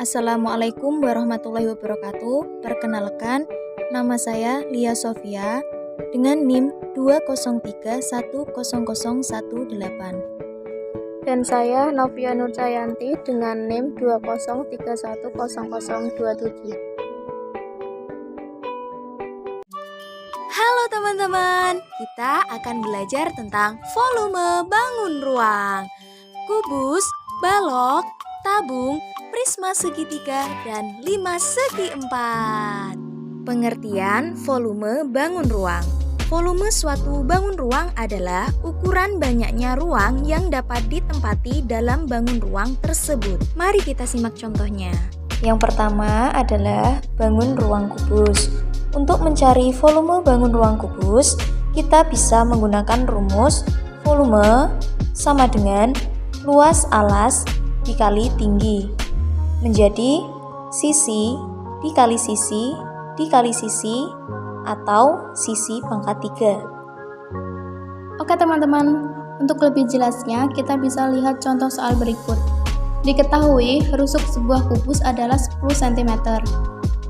Assalamualaikum warahmatullahi wabarakatuh. Perkenalkan, nama saya Lia Sofia dengan NIM 203100118. Dan saya Novia Nurcayanti dengan NIM 203100027. Halo teman-teman, kita akan belajar tentang volume bangun ruang. Kubus, balok, tabung, prisma segitiga, dan 5 segi 4. Pengertian volume bangun ruang. Volume suatu bangun ruang adalah ukuran banyaknya ruang yang dapat ditempati dalam bangun ruang tersebut. Mari kita simak contohnya. Yang pertama adalah bangun ruang kubus. Untuk mencari volume bangun ruang kubus, kita bisa menggunakan rumus volume sama dengan luas alas dikali tinggi menjadi sisi dikali sisi dikali sisi atau sisi pangkat 3. Oke teman-teman, untuk lebih jelasnya kita bisa lihat contoh soal berikut. Diketahui rusuk sebuah kubus adalah 10 cm.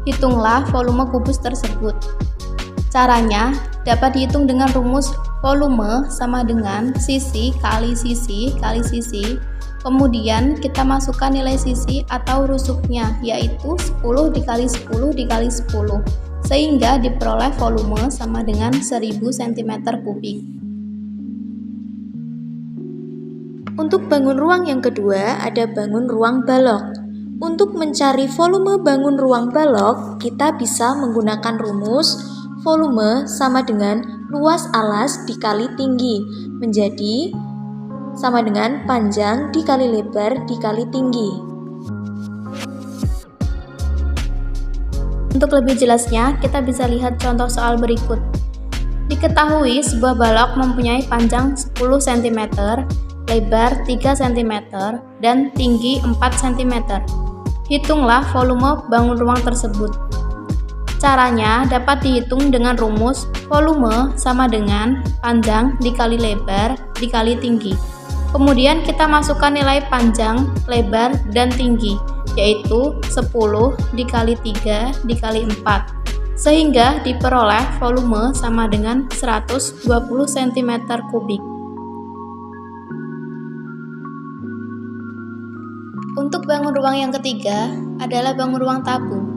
Hitunglah volume kubus tersebut. Caranya dapat dihitung dengan rumus volume sama dengan sisi kali sisi kali sisi. Kemudian kita masukkan nilai sisi atau rusuknya, yaitu 10 dikali 10 dikali 10, sehingga diperoleh volume sama dengan 1000 cm3. Untuk bangun ruang yang kedua ada bangun ruang balok. Untuk mencari volume bangun ruang balok, kita bisa menggunakan rumus volume sama dengan luas alas dikali tinggi menjadi sama dengan panjang dikali lebar dikali tinggi. Untuk lebih jelasnya, kita bisa lihat contoh soal berikut. Diketahui sebuah balok mempunyai panjang 10 cm, lebar 3 cm, dan tinggi 4 cm. Hitunglah volume bangun ruang tersebut. Caranya dapat dihitung dengan rumus volume sama dengan panjang dikali lebar dikali tinggi. Kemudian kita masukkan nilai panjang, lebar, dan tinggi, yaitu 10 dikali 3 dikali 4, sehingga diperoleh volume sama dengan 120 cm3. Untuk bangun ruang yang ketiga adalah bangun ruang tabung.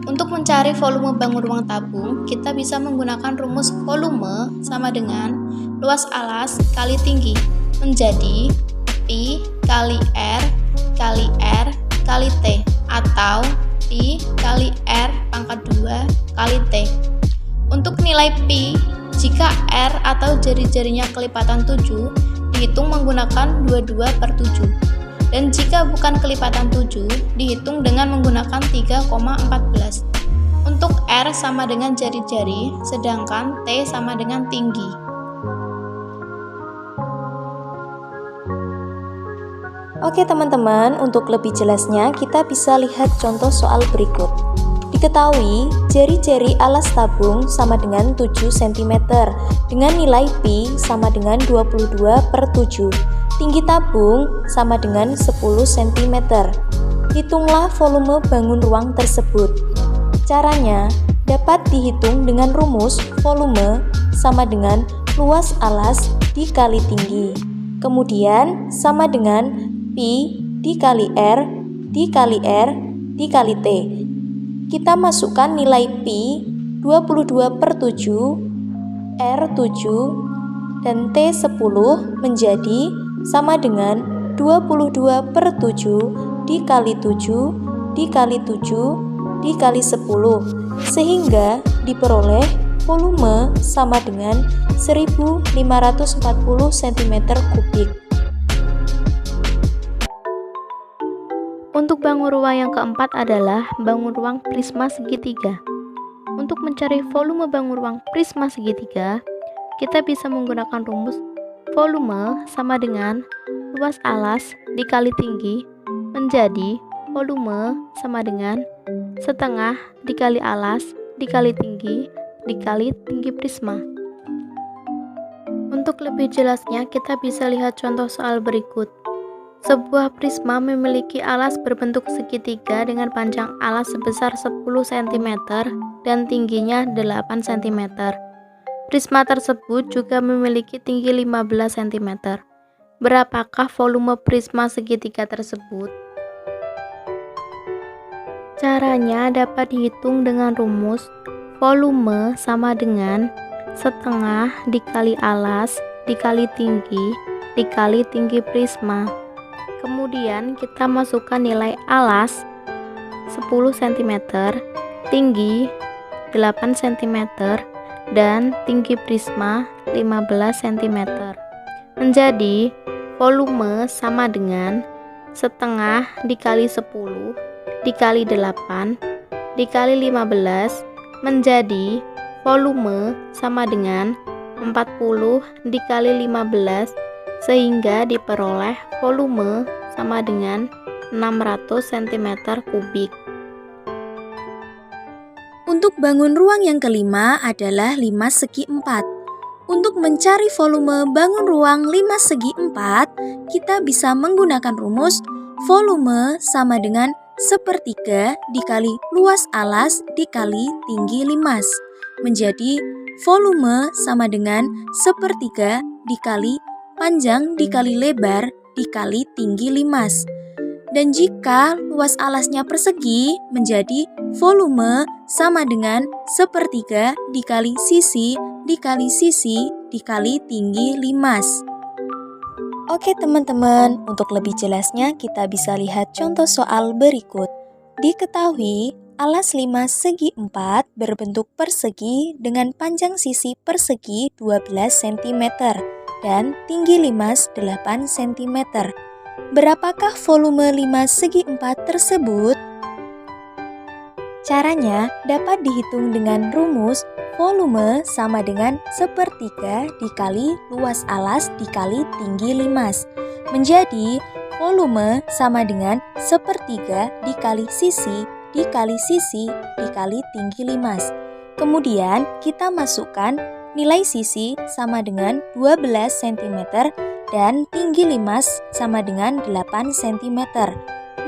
Untuk mencari volume bangun ruang tabung, kita bisa menggunakan rumus volume sama dengan luas alas kali tinggi menjadi Pi kali R kali R kali T atau Pi kali R pangkat 2 kali T. Untuk nilai Pi, jika R atau jari-jarinya kelipatan 7, dihitung menggunakan 22/7. Dan jika bukan kelipatan 7, dihitung dengan menggunakan 3,14. Untuk R sama dengan jari-jari, sedangkan T sama dengan tinggi. Oke teman-teman, untuk lebih jelasnya kita bisa lihat contoh soal berikut. Diketahui jari-jari alas tabung sama dengan 7 cm dengan nilai Pi sama dengan 22/7. Tinggi tabung sama dengan 10 cm. Hitunglah volume bangun ruang tersebut. Caranya dapat dihitung dengan rumus volume sama dengan luas alas dikali tinggi. Kemudian sama dengan Pi dikali R dikali R dikali T. Kita masukkan nilai Pi 22/7, R 7, dan T 10 menjadi sama dengan 22/7 dikali 7 dikali 7 dikali 10, sehingga diperoleh volume sama dengan 1540 cm3. Untuk bangun ruang yang keempat adalah bangun ruang prisma segitiga. Untuk mencari volume bangun ruang prisma segitiga, kita bisa menggunakan rumus volume sama dengan luas alas dikali tinggi menjadi volume sama dengan setengah dikali alas dikali tinggi prisma. Untuk lebih jelasnya kita bisa lihat contoh soal berikut. Sebuah prisma memiliki alas berbentuk segitiga dengan panjang alas sebesar 10 cm dan tingginya 8 cm. Prisma tersebut juga memiliki tinggi 15 cm. Berapakah volume prisma segitiga tersebut? Caranya dapat dihitung dengan rumus volume sama dengan setengah dikali alas dikali tinggi prisma. Kemudian kita masukkan nilai alas 10 cm, tinggi 8 cm, dan tinggi prisma 15 cm. Menjadi volume sama dengan setengah dikali 10 dikali 8 dikali 15 menjadi volume sama dengan 40 dikali 15 sehingga diperoleh volume sama dengan 600 cm kubik. Untuk bangun ruang yang kelima adalah 5 segi 4. Untuk mencari volume bangun ruang 5 segi 4, kita bisa menggunakan rumus volume sama dengan sepertiga dikali luas alas dikali tinggi limas. Menjadi volume sama dengan sepertiga dikali panjang dikali lebar dikali tinggi limas. Dan jika luas alasnya persegi, menjadi volume sama dengan sepertiga dikali sisi dikali tinggi limas. Oke teman-teman, untuk lebih jelasnya kita bisa lihat contoh soal berikut. Diketahui alas 5 segi 4 berbentuk persegi dengan panjang sisi persegi 12 cm dan tinggi limas 8 cm. Berapakah volume 5 segi 4 tersebut? Caranya dapat dihitung dengan rumus volume sama dengan sepertiga dikali luas alas dikali tinggi limas. Menjadi volume sama dengan sepertiga dikali sisi dikali tinggi limas. Kemudian kita masukkan nilai sisi sama dengan 12 cm dan tinggi limas sama dengan 8 cm.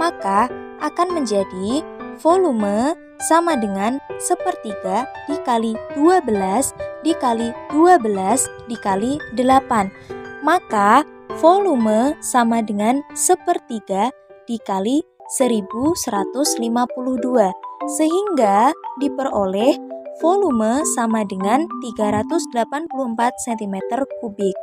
Maka akan menjadi volume sama dengan sepertiga dikali 12 dikali 12 dikali 8. Maka volume sama dengan sepertiga dikali 1152 sehingga diperoleh volume sama dengan 384 cm kubik.